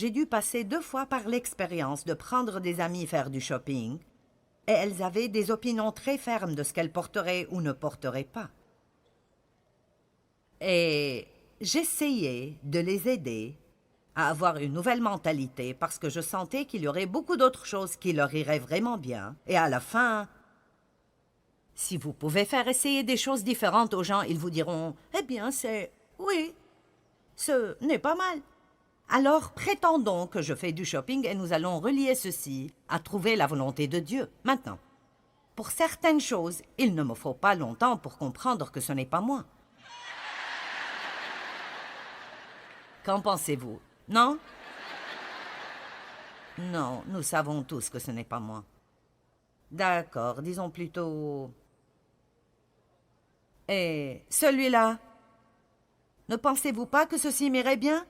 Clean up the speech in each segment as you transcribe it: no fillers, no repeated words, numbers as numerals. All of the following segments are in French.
j'ai dû passer 2 fois par l'expérience de prendre des amis faire du shopping, et elles avaient des opinions très fermes de ce qu'elles porteraient ou ne porteraient pas. Et j'essayais de les aider à avoir une nouvelle mentalité parce que je sentais qu'il y aurait beaucoup d'autres choses qui leur iraient vraiment bien. Et à la fin, si vous pouvez faire essayer des choses différentes aux gens, ils vous diront « Eh bien, oui, ce n'est pas mal. » Alors, prétendons que je fais du shopping et nous allons relier ceci à trouver la volonté de Dieu. Maintenant, pour certaines choses, il ne me faut pas longtemps pour comprendre que ce n'est pas moi. Qu'en pensez-vous? Non? Non, nous savons tous que ce n'est pas moi. D'accord, disons plutôt... Et celui-là? Ne pensez-vous pas que ceci m'irait bien?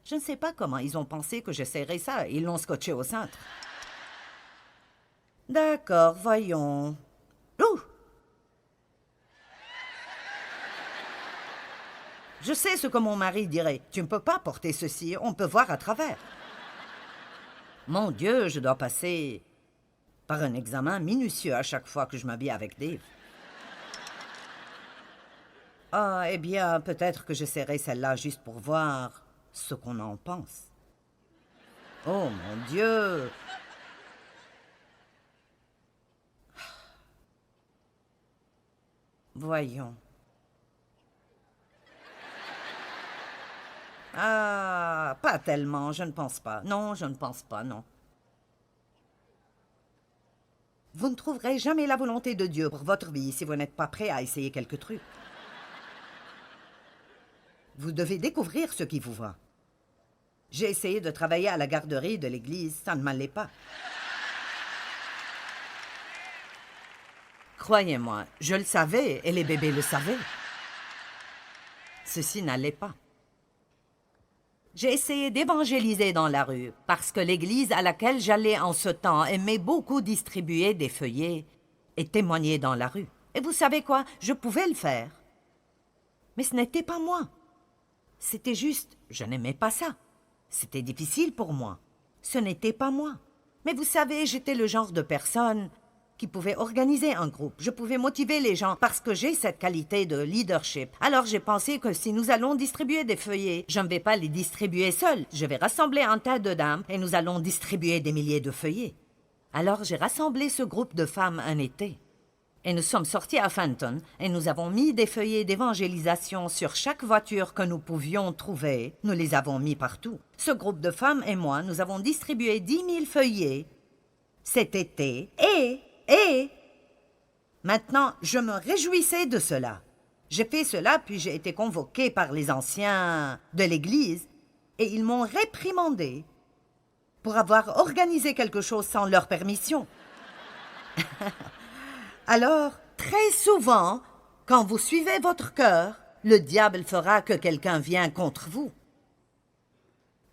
Je ne sais pas comment ils ont pensé que j'essaierais ça. Ils l'ont scotché au cintre. D'accord, voyons. Ouh! Je sais ce que mon mari dirait. Tu ne peux pas porter ceci, on peut voir à travers. Mon Dieu, je dois passer par un examen minutieux à chaque fois que je m'habille avec Dave. Ah, eh bien, peut-être que j'essaierai celle-là juste pour voir ce qu'on en pense. Oh, mon Dieu! Voyons. Ah, pas tellement, je ne pense pas. Non, je ne pense pas, non. Vous ne trouverez jamais la volonté de Dieu pour votre vie si vous n'êtes pas prêt à essayer quelques trucs. Vous devez découvrir ce qui vous va. J'ai essayé de travailler à la garderie de l'église, ça ne m'allait pas. Croyez-moi, je le savais et les bébés le savaient. Ceci n'allait pas. J'ai essayé d'évangéliser dans la rue parce que l'église à laquelle j'allais en ce temps aimait beaucoup distribuer des feuillets et témoigner dans la rue. Et vous savez quoi? Je pouvais le faire. Mais ce n'était pas moi. C'était juste, je n'aimais pas ça. C'était difficile pour moi. Ce n'était pas moi. Mais vous savez, j'étais le genre de personne qui pouvait organiser un groupe. Je pouvais motiver les gens parce que j'ai cette qualité de leadership. Alors j'ai pensé que si nous allons distribuer des feuillets, je ne vais pas les distribuer seul. Je vais rassembler un tas de dames et nous allons distribuer des milliers de feuillets. Alors j'ai rassemblé ce groupe de femmes un été. Et nous sommes sortis à Fenton et nous avons mis des feuillets d'évangélisation sur chaque voiture que nous pouvions trouver. Nous les avons mis partout. Ce groupe de femmes et moi, nous avons distribué 10 000 feuillets cet été et maintenant, je me réjouissais de cela. J'ai fait cela, puis j'ai été convoqué par les anciens de l'Église et ils m'ont réprimandé pour avoir organisé quelque chose sans leur permission. Alors, très souvent, quand vous suivez votre cœur, le diable fera que quelqu'un vient contre vous.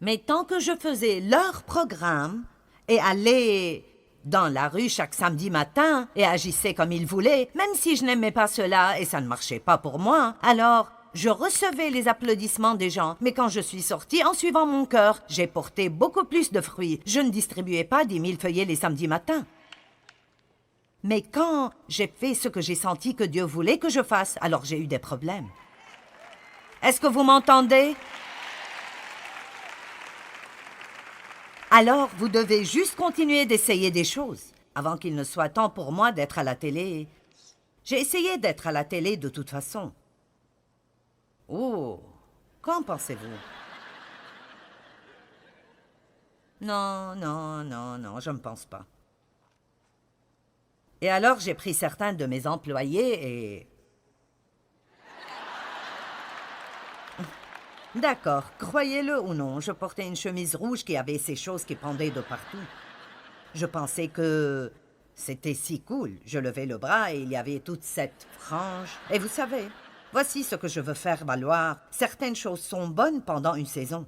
Mais tant que je faisais leur programme et allais dans la rue chaque samedi matin et agissais comme ils voulaient, même si je n'aimais pas cela et ça ne marchait pas pour moi, alors je recevais les applaudissements des gens. Mais quand je suis sortie en suivant mon cœur, j'ai porté beaucoup plus de fruits. Je ne distribuais pas 10 000 feuillets les samedis matins. Mais quand j'ai fait ce que j'ai senti que Dieu voulait que je fasse, alors j'ai eu des problèmes. Est-ce que vous m'entendez? Alors, vous devez juste continuer d'essayer des choses, avant qu'il ne soit temps pour moi d'être à la télé. J'ai essayé d'être à la télé de toute façon. Oh, qu'en pensez-vous? Non, je ne pense pas. Et alors, j'ai pris certains de mes employés et... D'accord, croyez-le ou non, je portais une chemise rouge qui avait ces choses qui pendaient de partout. Je pensais que c'était si cool. Je levais le bras et il y avait toute cette frange. Et vous savez, voici ce que je veux faire valoir. Certaines choses sont bonnes pendant une saison.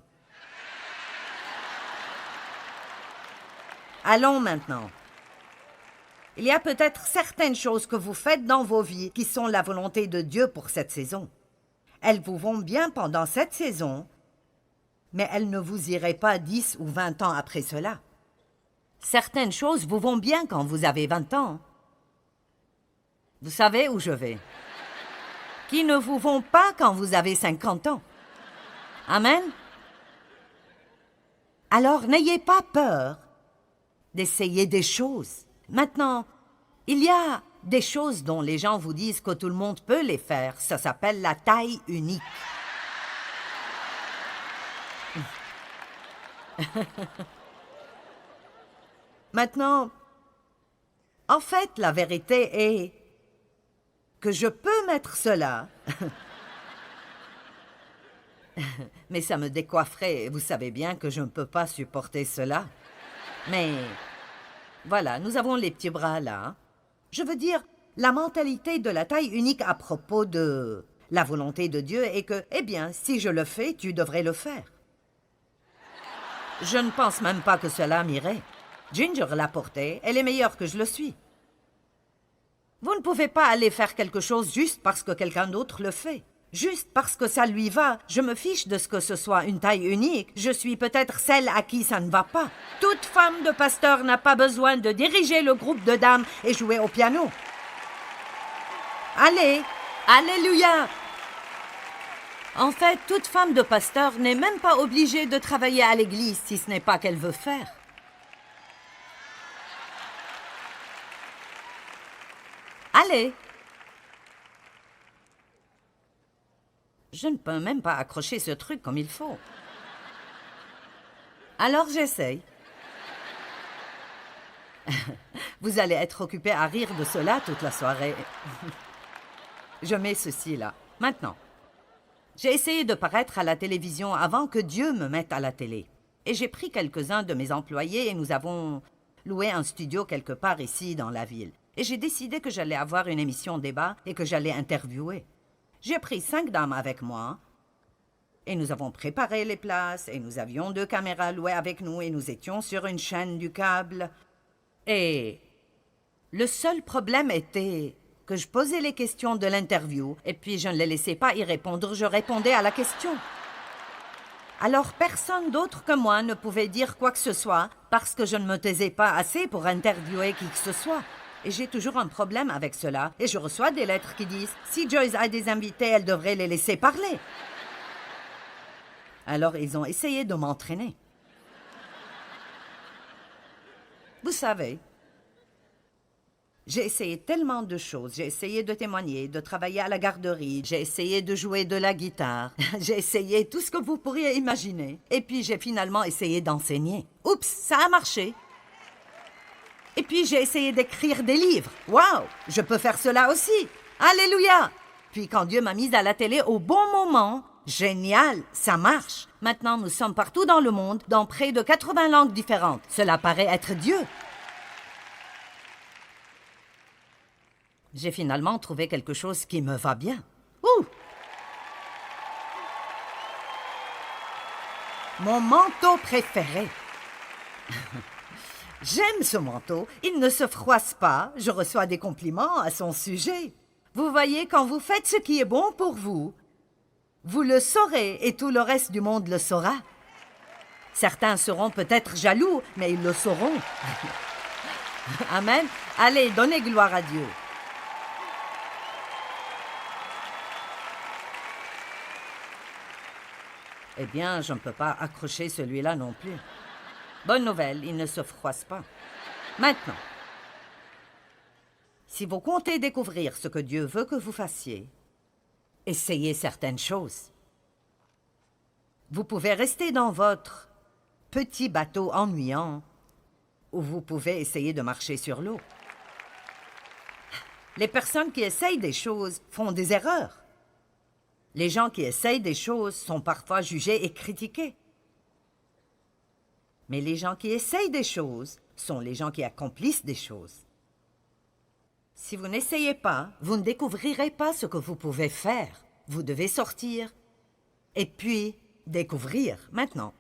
Allons maintenant. Il y a peut-être certaines choses que vous faites dans vos vies qui sont la volonté de Dieu pour cette saison. Elles vous vont bien pendant cette saison, mais elles ne vous iraient pas 10 ou 20 ans après cela. Certaines choses vous vont bien quand vous avez 20 ans. Vous savez où je vais. Qui ne vous vont pas quand vous avez 50 ans. Amen. Alors n'ayez pas peur d'essayer des choses. Maintenant, il y a des choses dont les gens vous disent que tout le monde peut les faire. Ça s'appelle la taille unique. Maintenant, en fait, la vérité est que je peux mettre cela, mais ça me décoifferait. Vous savez bien que je ne peux pas supporter cela. Mais voilà, nous avons les petits bras là. Je veux dire, la mentalité de la taille unique à propos de la volonté de Dieu est que, eh bien, si je le fais, tu devrais le faire. Je ne pense même pas que cela m'irait. Ginger l'a porté, elle est meilleure que je le suis. Vous ne pouvez pas aller faire quelque chose juste parce que quelqu'un d'autre le fait. Juste parce que ça lui va. Je me fiche de ce que ce soit une taille unique. Je suis peut-être celle à qui ça ne va pas. Toute femme de pasteur n'a pas besoin de diriger le groupe de dames et jouer au piano. Allez, alléluia! En fait, toute femme de pasteur n'est même pas obligée de travailler à l'église si ce n'est pas qu'elle veut faire. Allez! Je ne peux même pas accrocher ce truc comme il faut. Alors j'essaye. Vous allez être occupé à rire de cela toute la soirée. Je mets ceci là. Maintenant. J'ai essayé de paraître à la télévision avant que Dieu me mette à la télé. Et j'ai pris quelques-uns de mes employés et nous avons loué un studio quelque part ici dans la ville. Et j'ai décidé que j'allais avoir une émission débat et que j'allais interviewer. J'ai pris 5 dames avec moi et nous avons préparé les places et nous avions 2 caméras louées avec nous et nous étions sur une chaîne du câble. Et le seul problème était que je posais les questions de l'interview et puis je ne les laissais pas y répondre, je répondais à la question. Alors personne d'autre que moi ne pouvait dire quoi que ce soit parce que je ne me taisais pas assez pour interviewer qui que ce soit. Et j'ai toujours un problème avec cela. Et je reçois des lettres qui disent « Si Joyce a des invités, elle devrait les laisser parler. » Alors ils ont essayé de m'entraîner. Vous savez, j'ai essayé tellement de choses. J'ai essayé de témoigner, de travailler à la garderie. J'ai essayé de jouer de la guitare. J'ai essayé tout ce que vous pourriez imaginer. Et puis j'ai finalement essayé d'enseigner. Oups, ça a marché. Et puis j'ai essayé d'écrire des livres. Waouh, je peux faire cela aussi. Alléluia. Puis quand Dieu m'a mise à la télé au bon moment, génial, ça marche. Maintenant, nous sommes partout dans le monde, dans près de 80 langues différentes. Cela paraît être Dieu. J'ai finalement trouvé quelque chose qui me va bien. Ouh! Mon manteau préféré. J'aime ce manteau. Il ne se froisse pas. Je reçois des compliments à son sujet. Vous voyez, quand vous faites ce qui est bon pour vous, vous le saurez et tout le reste du monde le saura. Certains seront peut-être jaloux, mais ils le sauront. Amen. Allez, donnez gloire à Dieu. Eh bien, je ne peux pas accrocher celui-là non plus. Bonne nouvelle, il ne se froisse pas. Maintenant, si vous comptez découvrir ce que Dieu veut que vous fassiez, essayez certaines choses. Vous pouvez rester dans votre petit bateau ennuyant ou vous pouvez essayer de marcher sur l'eau. Les personnes qui essayent des choses font des erreurs. Les gens qui essayent des choses sont parfois jugés et critiqués. Mais les gens qui essayent des choses sont les gens qui accomplissent des choses. Si vous n'essayez pas, vous ne découvrirez pas ce que vous pouvez faire. Vous devez sortir et puis découvrir maintenant.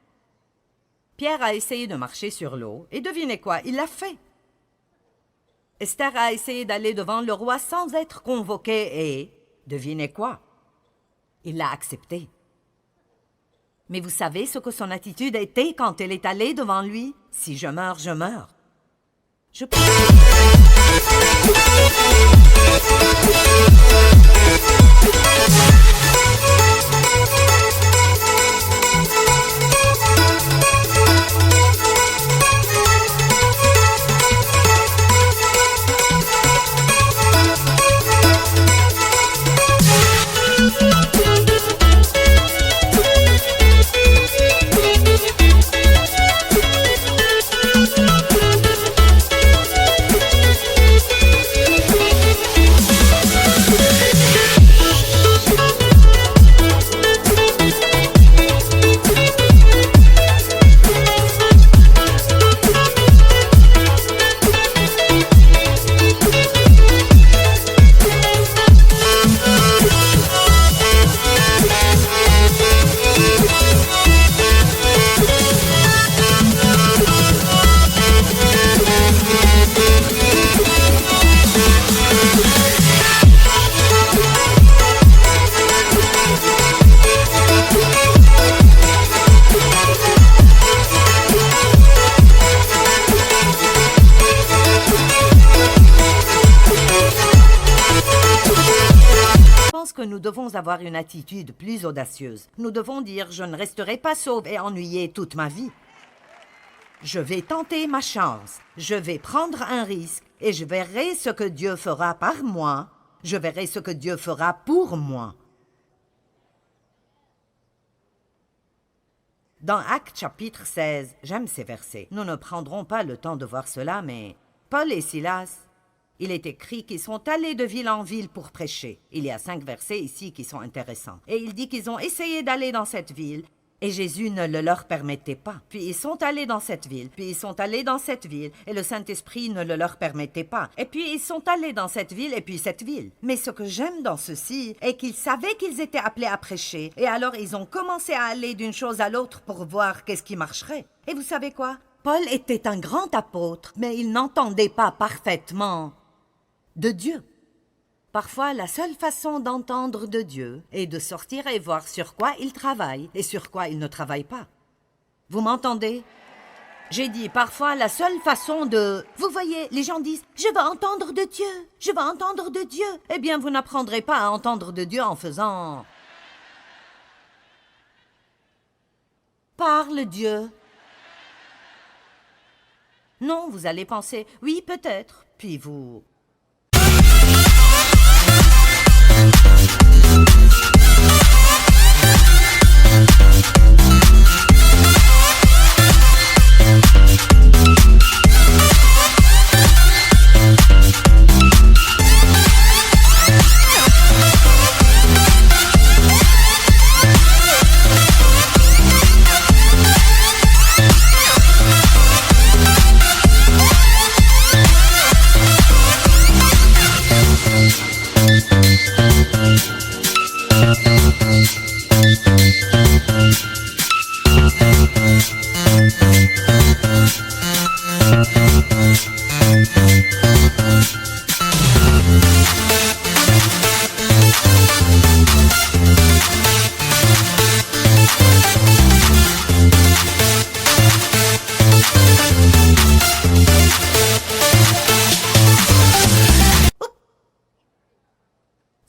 Pierre a essayé de marcher sur l'eau et devinez quoi, il l'a fait. Esther a essayé d'aller devant le roi sans être convoquée et devinez quoi? Il l'a accepté. Mais vous savez ce que son attitude était quand elle est allée devant lui? Si je meurs, je meurs. Je pense que nous devons avoir une attitude plus audacieuse. Nous devons dire « Je ne resterai pas sauve et ennuyée toute ma vie. Je vais tenter ma chance. Je vais prendre un risque et je verrai ce que Dieu fera par moi. Je verrai ce que Dieu fera pour moi. » Dans Actes chapitre 16, j'aime ces versets. Nous ne prendrons pas le temps de voir cela, mais Paul et Silas, il est écrit qu'ils sont allés de ville en ville pour prêcher. Il y a 5 versets ici qui sont intéressants. Et il dit qu'ils ont essayé d'aller dans cette ville, et Jésus ne le leur permettait pas. Puis ils sont allés dans cette ville, puis ils sont allés dans cette ville, et le Saint-Esprit ne le leur permettait pas. Et puis ils sont allés dans cette ville, et puis cette ville. Mais ce que j'aime dans ceci est qu'ils savaient qu'ils étaient appelés à prêcher, et alors ils ont commencé à aller d'une chose à l'autre pour voir qu'est-ce qui marcherait. Et vous savez quoi? Paul était un grand apôtre, mais il n'entendait pas parfaitement de Dieu. Parfois, la seule façon d'entendre de Dieu est de sortir et voir sur quoi il travaille et sur quoi il ne travaille pas. Vous m'entendez? J'ai dit parfois la seule façon de... Vous voyez, les gens disent « Je veux entendre de Dieu, je veux entendre de Dieu ». Eh bien, vous n'apprendrez pas à entendre de Dieu en faisant... Parle Dieu. Non, vous allez penser « Oui, peut-être ». Puis vous...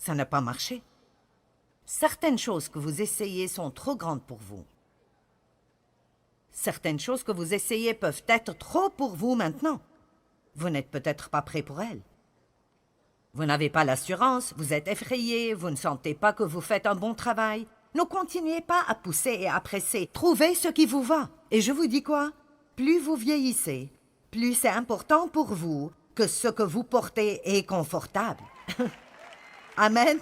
Ça n'a pas marché. Certaines choses que vous essayez sont trop grandes pour vous. Certaines choses que vous essayez peuvent être trop pour vous maintenant. Vous n'êtes peut-être pas prêt pour elles. Vous n'avez pas l'assurance, vous êtes effrayé, vous ne sentez pas que vous faites un bon travail. Ne continuez pas à pousser et à presser. Trouvez ce qui vous va. Et je vous dis quoi? Plus vous vieillissez, plus c'est important pour vous que ce que vous portez est confortable. Amen.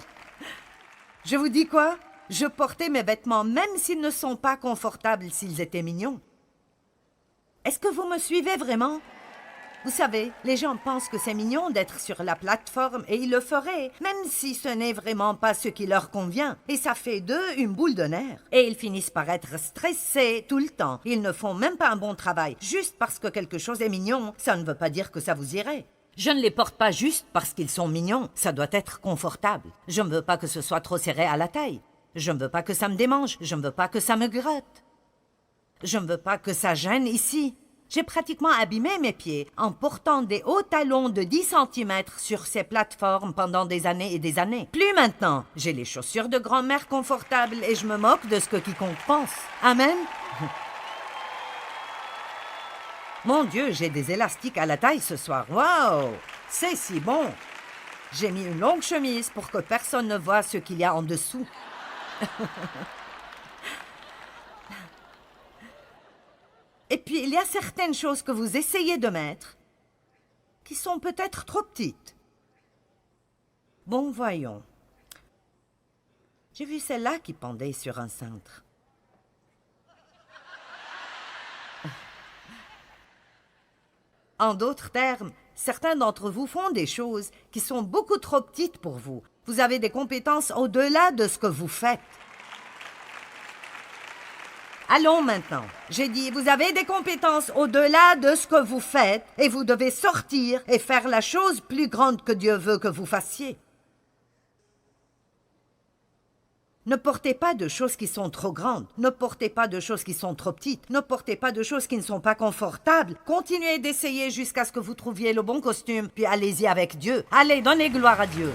Je vous dis quoi? Je portais mes vêtements même s'ils ne sont pas confortables s'ils étaient mignons. Est-ce que vous me suivez vraiment? Vous savez, les gens pensent que c'est mignon d'être sur la plateforme et ils le feraient, même si ce n'est vraiment pas ce qui leur convient. Et ça fait d'eux une boule de nerfs. Et ils finissent par être stressés tout le temps. Ils ne font même pas un bon travail. Juste parce que quelque chose est mignon, ça ne veut pas dire que ça vous irait. Je ne les porte pas juste parce qu'ils sont mignons. Ça doit être confortable. Je ne veux pas que ce soit trop serré à la taille. Je ne veux pas que ça me démange, je ne veux pas que ça me gratte. Je ne veux pas que ça gêne ici. J'ai pratiquement abîmé mes pieds en portant des hauts talons de 10 centimètres sur ces plateformes pendant des années et des années. Plus maintenant. J'ai les chaussures de grand-mère confortables et je me moque de ce que quiconque pense. Amen. Mon Dieu, j'ai des élastiques à la taille ce soir. Waouh! C'est si bon! J'ai mis une longue chemise pour que personne ne voie ce qu'il y a en dessous. Et puis, il y a certaines choses que vous essayez de mettre qui sont peut-être trop petites. Bon, voyons. J'ai vu celle-là qui pendait sur un cintre. En d'autres termes, certains d'entre vous font des choses qui sont beaucoup trop petites pour vous. Vous avez des compétences au-delà de ce que vous faites. Allons maintenant. J'ai dit, vous avez des compétences au-delà de ce que vous faites et vous devez sortir et faire la chose plus grande que Dieu veut que vous fassiez. Ne portez pas de choses qui sont trop grandes. Ne portez pas de choses qui sont trop petites. Ne portez pas de choses qui ne sont pas confortables. Continuez d'essayer jusqu'à ce que vous trouviez le bon costume, puis allez-y avec Dieu. Allez, donnez gloire à Dieu.